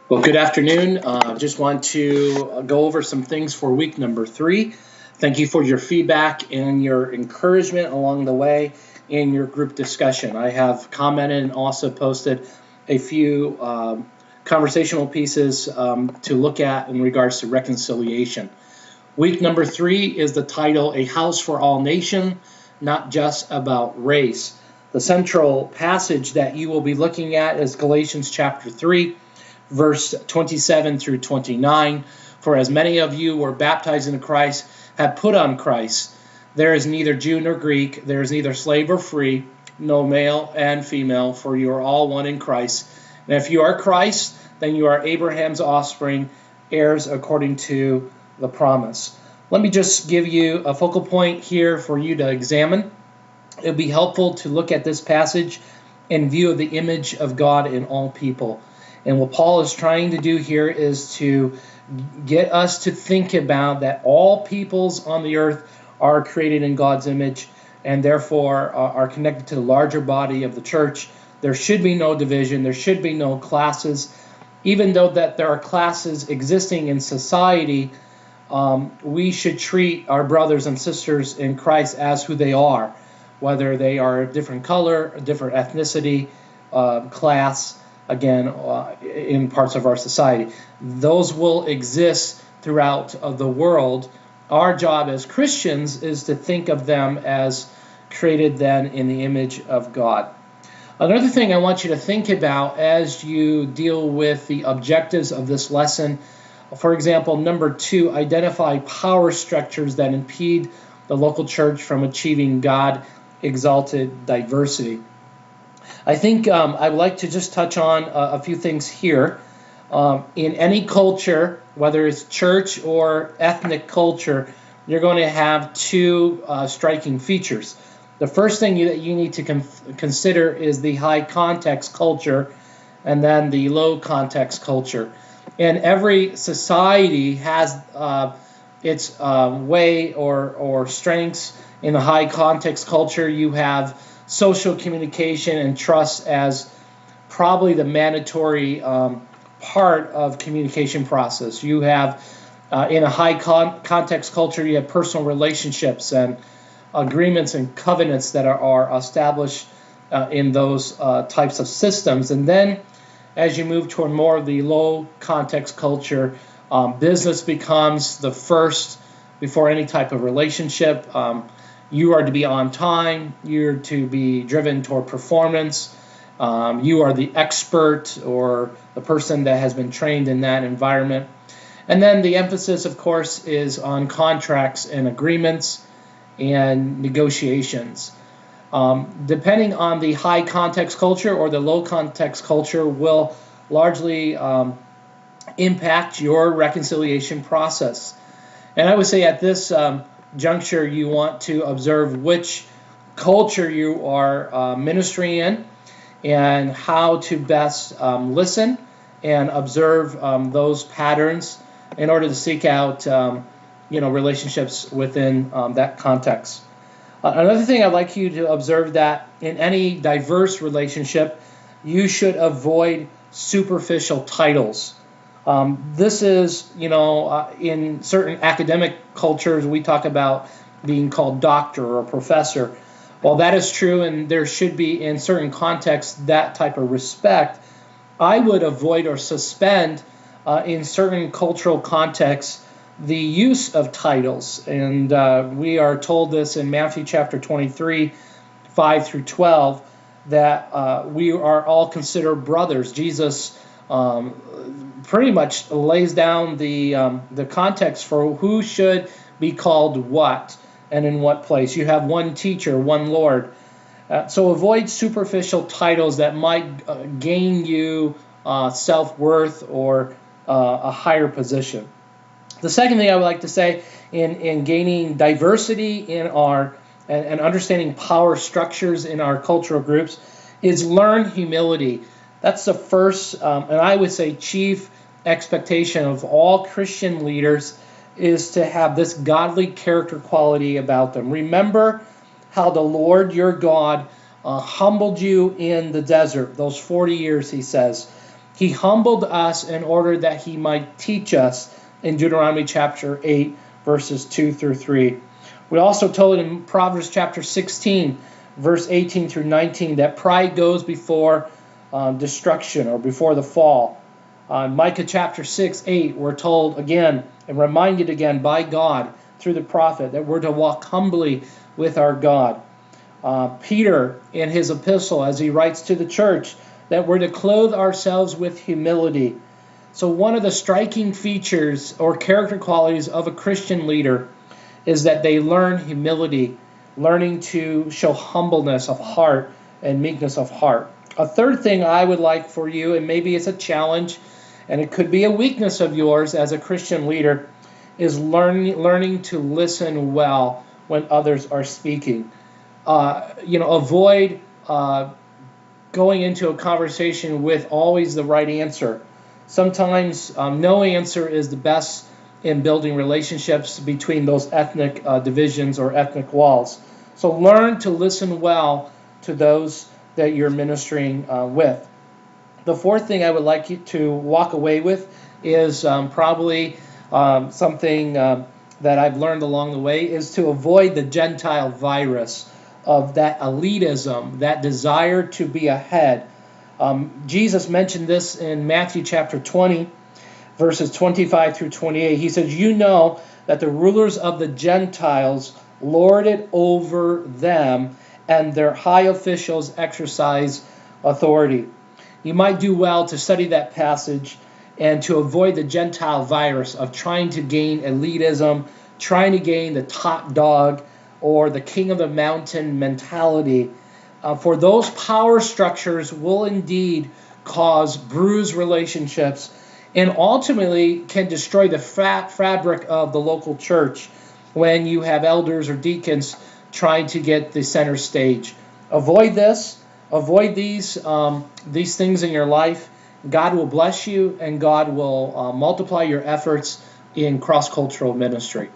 Well, good afternoon. Just want to go over some things for week number 3. Thank you for your feedback and your encouragement along the way in your group discussion. I have commented and also posted a few conversational pieces to look at in regards to reconciliation. Week number 3 is the title, A House for All Nation, Not Just About Race. The central passage that you will be looking at is Galatians chapter 3, verse 27 through 29. For as many of you were baptized into Christ have put on Christ. There is neither Jew nor Greek, there is neither slave or free, no male and female, for you are all one in Christ. And if you are Christ, then you are Abraham's offspring, heirs according to the promise. Let me just give you a focal point here for you to examine. It would be helpful to look at this passage in view of the image of God in all people. And what Paul is trying to do here is to get us to think about that all peoples on the earth are created in God's image and therefore are connected to the larger body of the church. There should be no division. There should be no classes. Even though that there are classes existing in society, we should treat our brothers and sisters in Christ as who they are, whether they are a different color, a different ethnicity, class, again, in parts of our society. Those will exist throughout the world. Our job as Christians is to think of them as created then in the image of God. Another thing I want you to think about as you deal with the objectives of this lesson, for example, number 2, identify power structures that impede the local church from achieving God-exalted diversity. I think I would like to just touch on a few things here. In any culture, whether it's church or ethnic culture, you're going to have two striking features. The first thing that you need to consider is the high context culture and then the low context culture. And every society has its way or strengths. In the high context culture, you have social communication and trust as probably the mandatory part of communication process. You have, in a high context culture, you have personal relationships and agreements and covenants that are established in those types of systems. And then as you move toward more of the low context culture, business becomes the first before any type of relationship. You are to be on time. You're to be driven toward performance. You are the expert or the person that has been trained in that environment. And then the emphasis, of course, is on contracts and agreements and negotiations. Depending on the high context culture or the low context culture will largely impact your reconciliation process. And I would say at this juncture, you want to observe which culture you are ministering in and how to best listen and observe those patterns in order to seek out relationships within that context. Another thing I'd like you to observe that in any diverse relationship, you should avoid superficial titles. This is, in certain academic cultures, we talk about being called doctor or professor. While that is true, and there should be in certain contexts that type of respect, I would avoid or suspend in certain cultural contexts the use of titles. And we are told this in Matthew chapter 23, 5 through 12, that we are all considered brothers. Jesus pretty much lays down the context for who should be called what and in what place. You have one teacher, one Lord. So avoid superficial titles that might gain you self-worth or a higher position. The second thing I would like to say in gaining diversity in our and understanding power structures in our cultural groups is learn humility. That's the first, and I would say chief expectation of all Christian leaders is to have this godly character quality about them. Remember how the Lord your God humbled you in the desert, those 40 years, he says. He humbled us in order that he might teach us in Deuteronomy chapter 8, verses 2 through 3. We also told in Proverbs chapter 16, verse 18 through 19, that pride goes before destruction, or before the fall. Micah chapter 6, 8, we're told again and reminded again by God through the prophet that we're to walk humbly with our God. Peter, in his epistle, as he writes to the church, that we're to clothe ourselves with humility. So one of the striking features or character qualities of a Christian leader is that they learn humility, learning to show humbleness of heart and meekness of heart. A third thing I would like for you, and maybe it's a challenge, and it could be a weakness of yours as a Christian leader, is learning to listen well when others are speaking. Avoid going into a conversation with always the right answer. Sometimes no answer is the best in building relationships between those ethnic divisions or ethnic walls. So learn to listen well to those that you're ministering with. The fourth thing I would like you to walk away with is probably something that I've learned along the way, is to avoid the Gentile virus of that elitism, that desire to be ahead. Jesus mentioned this in Matthew chapter 20, verses 25 through 28. He says, "You know that the rulers of the Gentiles lord it over them, and their high officials exercise authority." You might do well to study that passage and to avoid the Gentile virus of trying to gain elitism, trying to gain the top dog or the king of the mountain mentality. For those power structures will indeed cause bruised relationships and ultimately can destroy the fabric of the local church when you have elders or deacons trying to get the center stage. Avoid this. Avoid these things in your life. God will bless you, and God will multiply your efforts in cross-cultural ministry.